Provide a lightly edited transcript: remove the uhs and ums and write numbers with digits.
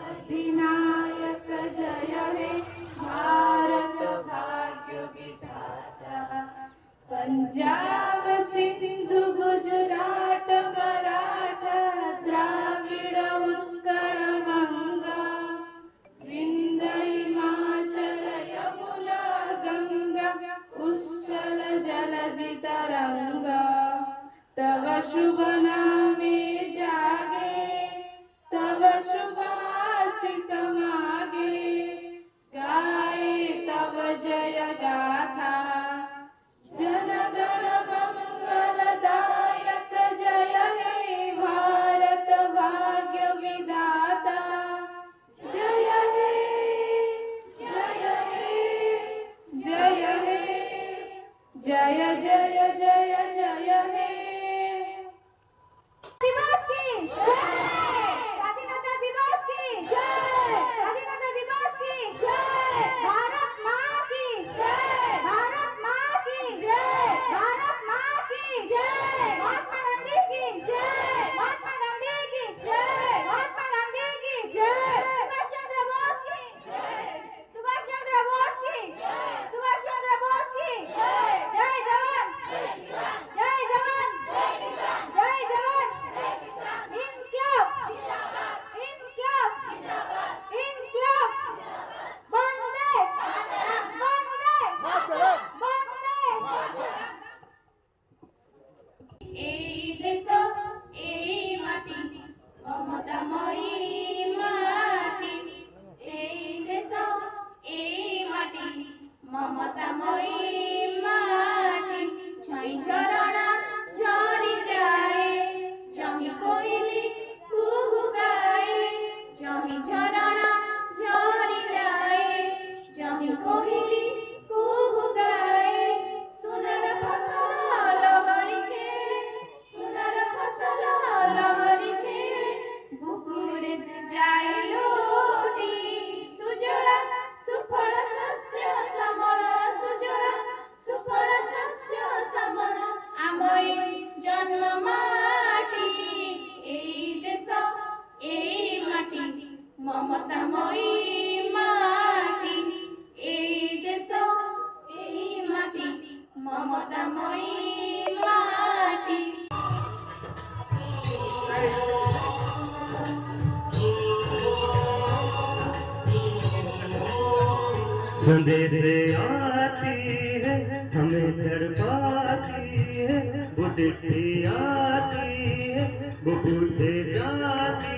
अधिनायक जय हे भारत भाग्य विधाता। पंजाब सिंधु गुजरात मराठा द्राविड़ उत्कल गंगा विंध्य हिमाचल यमुना गंगा उच्चल जलधि तरंगा। तव शुभ नामे जागे तव शुभ आशीष मागे गाए तव जय गाथा। जनगण मंगलदायक जय हे भारत भाग्य विधाता। जय हे जय हे जय हे जय जय जय जय हे। दिवस की जय, स्वाधीनता दिवस की जय, स्वाधीनता दिवस की जय, भारत माँ की जय, भारत माँ की जय, भारत माँ की जय, महात्मा गांधी की जय, महात्मा गांधी की जय, महात्मा गांधी की जय, सुभाष चंद्र बोस की जय, सुभाष चंद्र बोस की जय, सुभाष चंद्र बोस की जय। जय जवान जय किसान, जय जवान जय किसान, जय जवान इनक्लाब जिंदाबाद, इनक्लाब जिंदाबाद, इनक्लाब वंदे मातरम, वंदे मातरम, वंदे मातरम। এই দেশ এই মাটি মমতাময়ী মাটি। এই দেশ এই মাটি মমতাময়ী মাটি। ছই ঝরଣା ঝরি যায় যহি কোইলি কুহু গায়ে। যহি ঝরଣା ঝরি যায় যহি কোইলি কুহু গায়ে। সোনার ফসল লহরি খেলে সোনার ফসল লহরি খেলে বুকুরে যায় লোটি। সুজলা সুফল শস্য শ্যামল সুজলা সুফল শস্য শ্যামল আমই জন্ম মাটি। এই দেশ এই মাটি মমতাময়ী মাটি। এই দেশ এই মাটি মমতাময়ী মাটি। संदेश आती है हमें तड़पाती है, वो चिट्ठी आती है वो पूछे